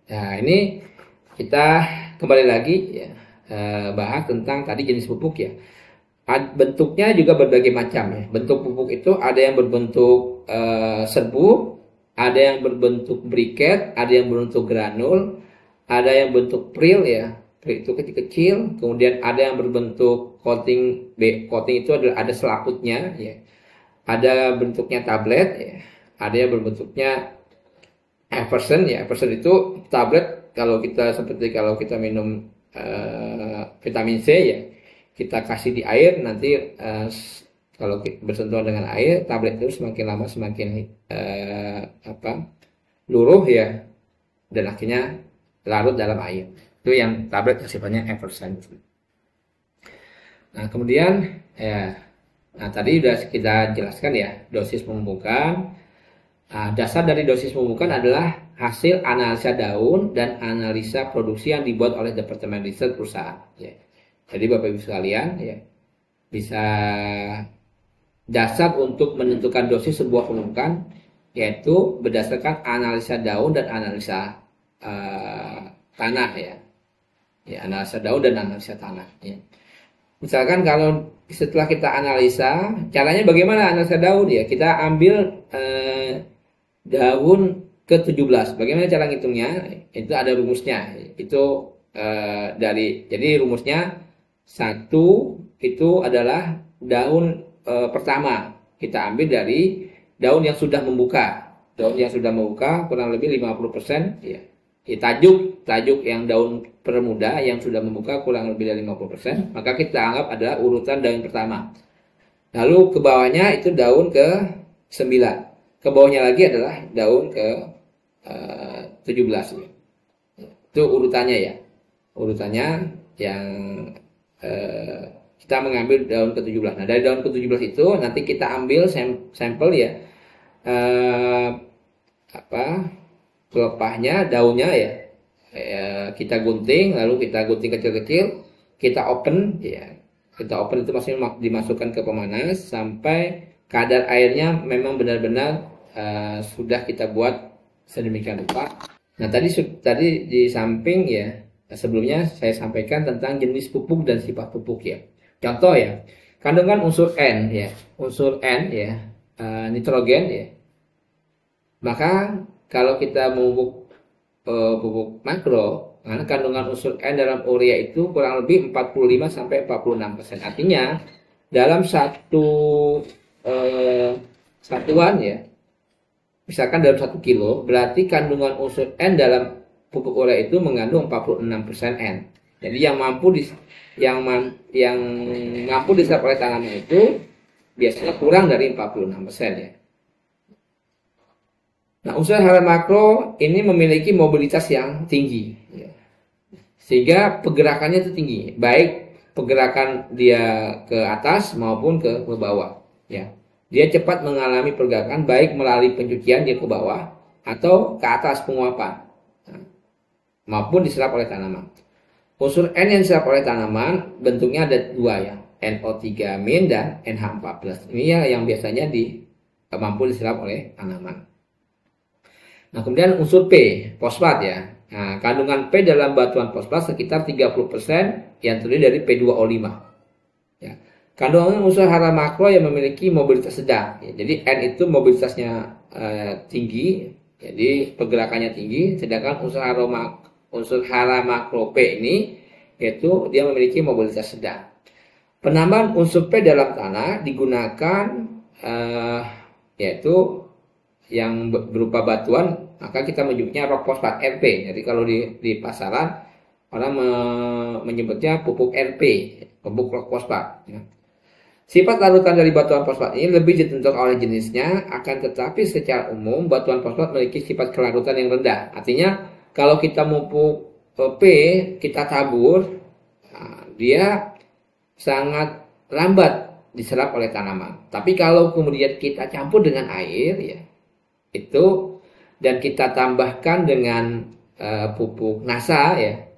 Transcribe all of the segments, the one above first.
Nah, ini kita kembali lagi ya, bahas tentang tadi jenis pupuk ya. Bentuknya juga berbagai macam ya. Bentuk pupuk itu ada yang berbentuk serbuk, ada yang berbentuk briket, ada yang berbentuk granul, ada yang bentuk pril ya. Pril itu kecil-kecil, kemudian ada yang berbentuk coating. Coating itu adalah ada selaputnya ya. Ada bentuknya tablet ya. Ada yang berbentuknya Everson ya. Everson itu tablet kalau kita seperti kalau kita minum vitamin C ya, kita kasih di air nanti kalau bersentuhan dengan air, tablet itu semakin lama semakin luruh ya, dan akhirnya larut dalam air. Itu yang tablet yang sifatnya Everson. Nah, kemudian ya, nah tadi sudah kita jelaskan ya dosis pemupukan. Nah, dasar dari dosis pemupukan adalah hasil analisa daun dan analisa produksi yang dibuat oleh Departemen Riset perusahaan. Ya. Jadi Bapak Ibu sekalian ya, bisa dasar untuk menentukan dosis sebuah pemupukan yaitu berdasarkan analisa daun dan analisa tanah ya. Ya, analisa daun dan analisa tanah. Ya. Misalkan kalau setelah kita analisa, caranya bagaimana analisa daun ya? Kita ambil daun ke-17. Bagaimana cara ngitungnya? Itu ada rumusnya. Itu jadi rumusnya satu itu adalah daun pertama. Kita ambil dari daun yang sudah membuka. Daun yang sudah membuka kurang lebih 50% ya. Tajuk yang daun permuda yang sudah membuka kurang lebih dari 50%, maka kita anggap adalah urutan daun pertama. Lalu ke bawahnya itu daun ke-9. Ke bawahnya lagi adalah daun ke-17 ya. Itu urutannya ya. Urutannya yang kita mengambil daun ke-17. Nah, dari daun ke-17 itu nanti kita ambil sampel ya. Pelepahnya, daunnya ya. Kita gunting, lalu kita gunting kecil-kecil, kita open ya. Kita open itu maksudnya dimasukkan ke pemanas sampai kadar airnya memang benar-benar sudah kita buat sedemikian rupa. Nah, tadi di samping ya, sebelumnya saya sampaikan tentang jenis pupuk dan sifat pupuk ya. Contoh ya, kandungan unsur N ya, nitrogen ya. Maka kalau kita memupuk pupuk makro, karena kandungan unsur N dalam urea itu kurang lebih 45 sampai 46%. Artinya dalam satu satuan ya, misalkan dalam 1 kilo, berarti kandungan unsur N dalam pupuk urea itu mengandung 46% N. Jadi yang mampu diserap oleh tanaman itu biasanya kurang dari 46% ya. Nah, unsur hara makro ini memiliki mobilitas yang tinggi, ya. Sehingga pergerakannya itu tinggi, baik pergerakan dia ke atas maupun ke bawah. Ya. Dia cepat mengalami pergerakan baik melalui pencucian dia ke bawah atau ke atas penguapan, maupun diserap oleh tanaman. Unsur N yang diserap oleh tanaman bentuknya ada dua ya, NO3- dan NH4+. Ini ya yang biasanya mampu diserap oleh tanaman. Nah, kemudian unsur P, fosfat ya. Nah, kandungan P dalam batuan fosfat sekitar 30% yang terdiri dari P2O5. Ya. Kandungan unsur hara makro yang memiliki mobilitas sedang. Ya. Jadi N itu mobilitasnya tinggi, jadi pergerakannya tinggi, sedangkan unsur hara makro P ini yaitu dia memiliki mobilitas sedang. Penambahan unsur P dalam tanah digunakan yaitu yang berupa batuan, maka kita menyebutnya rock fosfat RP. Jadi kalau di pasaran orang menyebutnya pupuk RP, pupuk rock fosfat. Ya. Sifat larutan dari batuan fosfat ini lebih ditentukan oleh jenisnya, akan tetapi secara umum batuan fosfat memiliki sifat kelarutan yang rendah. Artinya kalau kita pupuk P, kita tabur, nah, dia sangat lambat diserap oleh tanaman. Tapi kalau kemudian kita campur dengan air ya, itu dan kita tambahkan dengan pupuk NASA ya,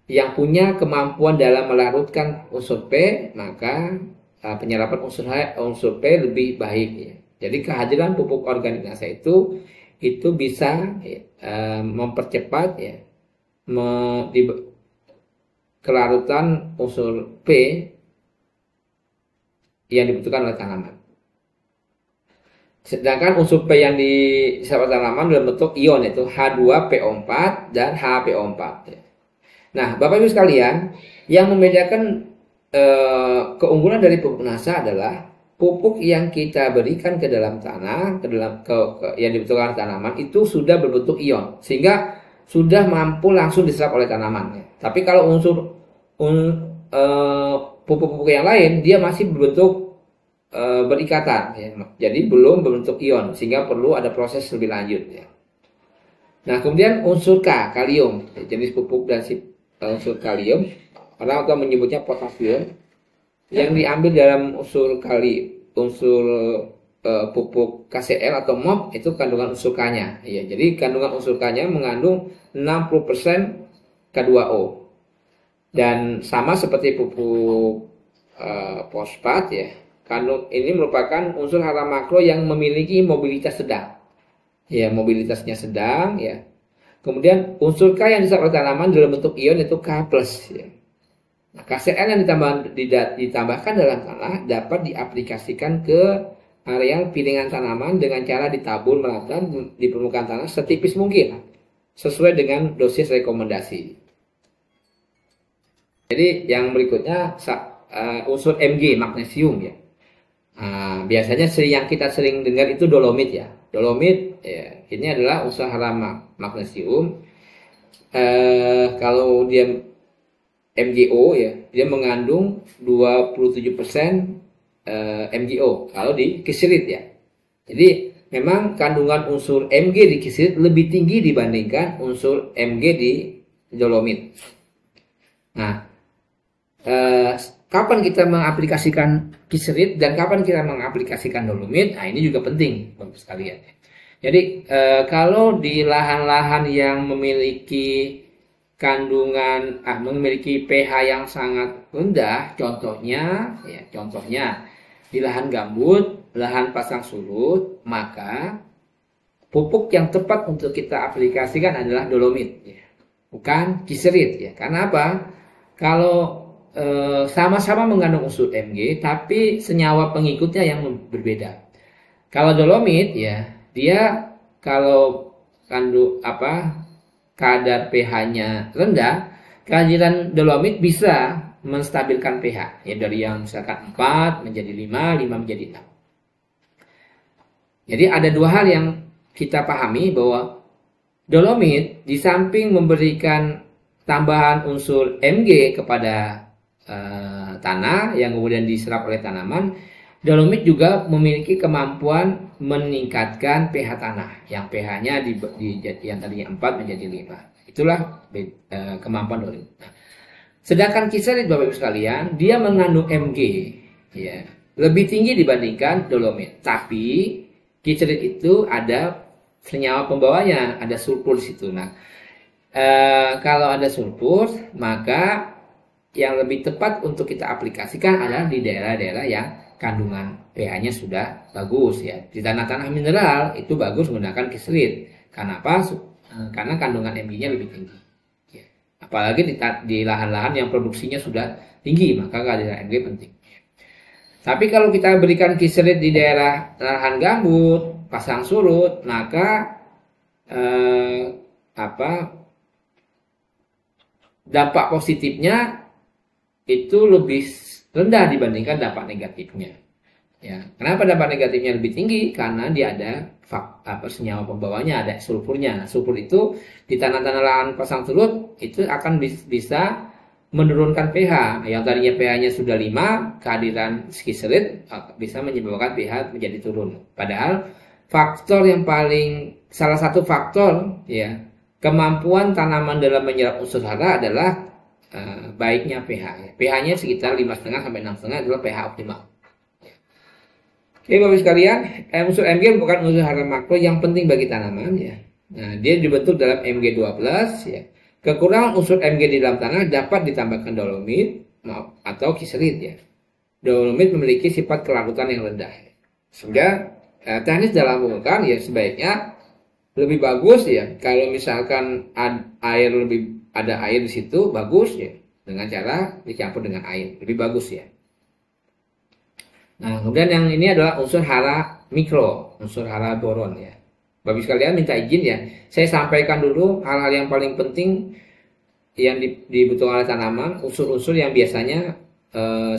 yang punya kemampuan dalam melarutkan unsur P, maka penyerapan unsur P lebih baik ya. Jadi kehadiran pupuk organik NASA itu bisa mempercepat ya di kelarutan unsur P yang dibutuhkan oleh tanaman. Sedangkan unsur P yang diserap tanaman dalam bentuk ion yaitu H2PO4 dan HPO4. Nah, Bapak Ibu sekalian, yang membedakan keunggulan dari pupuk NASA adalah pupuk yang kita berikan ke dalam tanah, yang dibutuhkan tanaman itu sudah berbentuk ion, sehingga sudah mampu langsung diserap oleh tanaman. Tapi kalau pupuk-pupuk yang lain, dia masih berbentuk berikatan, ya. Jadi belum berbentuk ion, sehingga perlu ada proses lebih lanjut. Ya. Nah, kemudian unsur K, kalium, jenis pupuk dan unsur kalium, orang atau menyebutnya potasium, yang diambil dalam unsur pupuk KCl atau MOP itu kandungan unsur K-nya. Ya, jadi kandungan unsur K-nya mengandung 60% K2O. Dan sama seperti pupuk fosfat ya, ini merupakan unsur hara makro yang memiliki mobilitas sedang. Ya, mobilitasnya sedang ya. Kemudian unsur K yang diserap oleh tanaman dalam bentuk ion yaitu K+. Ya. Nah, KCl yang ditambahkan dalam tanah dapat diaplikasikan ke areal piringan tanaman dengan cara ditabur merata di permukaan tanah setipis mungkin sesuai dengan dosis rekomendasi. Jadi yang berikutnya unsur Mg, magnesium ya. Biasanya yang kita sering dengar itu dolomit ya. Dolomit ya, ini adalah unsur hara magnesium. Kalau dia MgO ya, dia mengandung 27% MgO kalau di kisilit ya. Jadi memang kandungan unsur Mg di kisilit lebih tinggi dibandingkan unsur Mg di dolomit. Nah, kapan kita mengaplikasikan kisilit dan kapan kita mengaplikasikan dolomit? Nah, ini juga penting Bapak sekalian. Jadi kalau di lahan-lahan yang memiliki memiliki pH yang sangat rendah, contohnya di lahan gambut, lahan pasang surut, maka pupuk yang tepat untuk kita aplikasikan adalah dolomit, ya. Bukan kisilit ya. Karena apa? Kalau sama-sama mengandung unsur Mg, tapi senyawa pengikutnya yang berbeda. Kalau dolomit ya, dia kalau kadar pH-nya rendah, kehadiran dolomit bisa menstabilkan pH ya, dari yang misalkan 4 menjadi 5, 5 menjadi 6. Jadi ada dua hal yang kita pahami, bahwa dolomit di samping memberikan tambahan unsur Mg kepada tanah yang kemudian diserap oleh tanaman, dolomit juga memiliki kemampuan meningkatkan pH tanah yang pH-nya yang tadinya 4 menjadi 5. Itulah kemampuan dolomit. Nah, sedangkan kisilit Bapak Ibu sekalian, dia mengandung Mg ya, lebih tinggi dibandingkan dolomit. Tapi kisilit itu ada senyawa pembawanya, ada sulfur di situ. Nah, kalau ada sulfur, maka yang lebih tepat untuk kita aplikasikan adalah di daerah-daerah yang kandungan pH-nya sudah bagus ya. Di tanah-tanah mineral itu bagus menggunakan kisilit. Karena apa? Karena kandungan Mg-nya lebih tinggi. Ya. Apalagi di lahan-lahan yang produksinya sudah tinggi, maka kehadiran Mg penting. Tapi kalau kita berikan kisilit di daerah lahan gambut, pasang surut, maka dampak positifnya itu lebih rendah dibandingkan dampak negatifnya. Ya, kenapa dampak negatifnya lebih tinggi? Karena dia ada senyawa pembawanya, ada sulfurnya. Sulfur itu di tanah-tanah lahan pasang surut itu akan bisa menurunkan pH. Yang tadinya pH-nya sudah 5, kehadiran kisilit bisa menyebabkan pH menjadi turun. Padahal salah satu faktor ya kemampuan tanaman dalam menyerap unsur hara adalah baiknya pH. Ya. pH-nya sekitar 5,5 sampai 6,5 adalah pH optimal. Oke Bapak sekalian, unsur Mg bukan unsur hara makro yang penting bagi tanaman ya. Nah, dia dibentuk dalam Mg2+ ya. Kekurangan unsur Mg di dalam tanah dapat ditambahkan dolomit atau kisilit ya. Dolomit memiliki sifat kelarutan yang rendah. Sehingga teknis dalam pemupukan ya sebaiknya lebih bagus ya kalau misalkan air lebih ada air di situ bagus ya, dengan cara dicampur dengan air lebih bagus ya. Nah, kemudian yang ini adalah unsur hara mikro, unsur hara boron ya. Bapak sekalian minta izin ya, saya sampaikan dulu hal-hal yang paling penting yang dibutuhkan oleh tanaman, unsur-unsur yang biasanya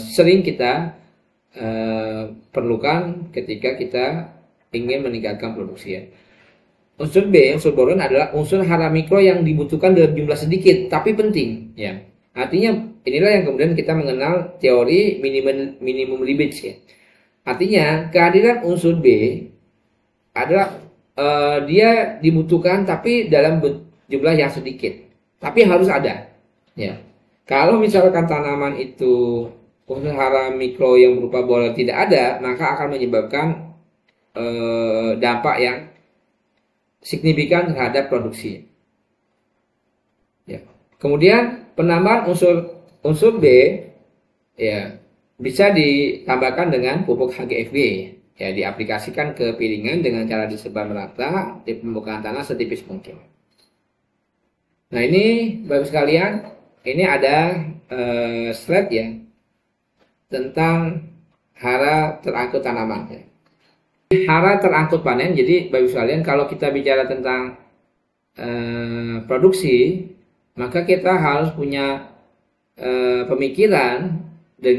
sering kita perlukan ketika kita ingin meningkatkan produksi ya. Unsur B, unsur boron adalah unsur hara mikro yang dibutuhkan dalam jumlah sedikit tapi penting ya. Artinya inilah yang kemudian kita mengenal teori minimum leakage ya. Artinya kehadiran unsur B adalah dia dibutuhkan tapi dalam jumlah yang sedikit, tapi harus ada ya. Kalau misalkan tanaman itu unsur hara mikro yang berupa boron tidak ada, maka akan menyebabkan dampak yang signifikan terhadap produksi ya. Kemudian penambahan unsur B ya bisa ditambahkan dengan pupuk HGFB ya, diaplikasikan ke piringan dengan cara disebar merata di permukaan tanah setipis mungkin. Nah, ini Bapak sekalian, ini ada slide ya tentang hara terangkut tanaman ya. Hara terangkut panen. Jadi Bapak sekalian, kalau kita bicara tentang produksi, maka kita harus punya pemikiran dan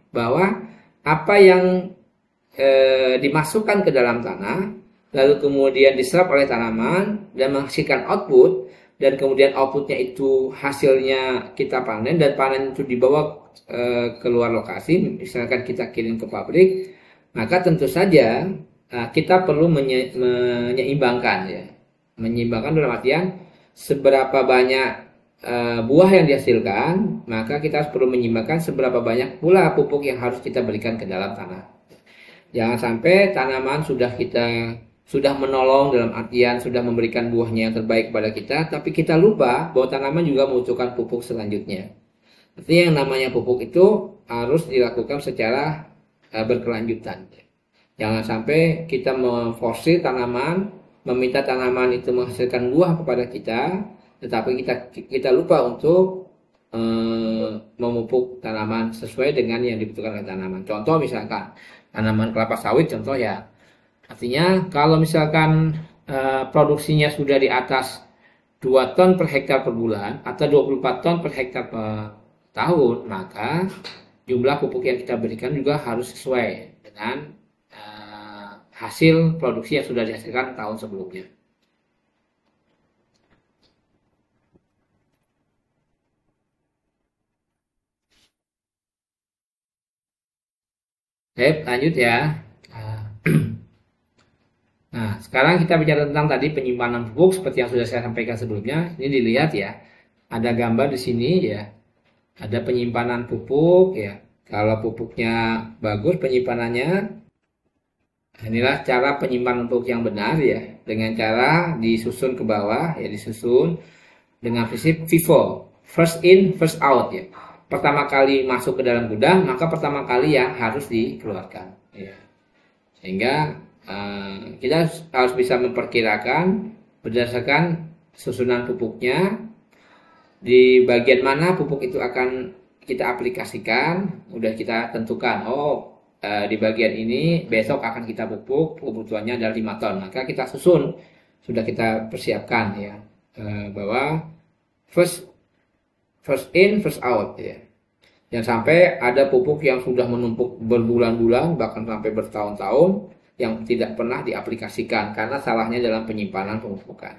bahwa apa yang dimasukkan ke dalam tanah lalu kemudian diserap oleh tanaman dan menghasilkan output, dan kemudian outputnya itu hasilnya kita panen dan panen itu dibawa keluar lokasi, misalkan kita kirim ke pabrik, maka tentu saja kita perlu menyeimbangkan ya. Menyeimbangkan dalam artian seberapa banyak buah yang dihasilkan, maka kita perlu menyeimbangkan seberapa banyak pula pupuk yang harus kita berikan ke dalam tanah. Jangan sampai tanaman sudah menolong dalam artian sudah memberikan buahnya yang terbaik kepada kita, tapi kita lupa bahwa tanaman juga membutuhkan pupuk selanjutnya. Artinya yang namanya pupuk itu harus dilakukan secara berkelanjutan. Jangan sampai kita memforsir tanaman, meminta tanaman itu menghasilkan buah kepada kita, tetapi kita lupa untuk memupuk tanaman sesuai dengan yang dibutuhkan oleh tanaman. Contoh misalkan tanaman kelapa sawit contoh ya. Artinya kalau misalkan produksinya sudah di atas 2 ton per hektar per bulan atau 24 ton per hektar per tahun, maka jumlah pupuk yang kita berikan juga harus sesuai dengan hasil produksi yang sudah dihasilkan tahun sebelumnya. Oke, lanjut ya. Nah, sekarang kita bicara tentang tadi penyimpanan pupuk seperti yang sudah saya sampaikan sebelumnya. Ini dilihat ya, ada gambar di sini ya, ada penyimpanan pupuk ya. Kalau pupuknya bagus penyimpanannya, inilah cara penyimpanan pupuk yang benar ya, dengan cara disusun ke bawah ya, disusun dengan prinsip FIFO, first in first out ya. Pertama kali masuk ke dalam gudang, maka pertama kali yang harus dikeluarkan ya. Sehingga kita harus bisa memperkirakan berdasarkan susunan pupuknya, di bagian mana pupuk itu akan kita aplikasikan, udah kita tentukan, di bagian ini besok akan kita pupuk, kebutuhannya adalah 5 ton, maka kita susun, sudah kita persiapkan ya, bahwa first in first out ya. Jangan sampai ada pupuk yang sudah menumpuk berbulan-bulan bahkan sampai bertahun-tahun yang tidak pernah diaplikasikan karena salahnya dalam penyimpanan pemupukan.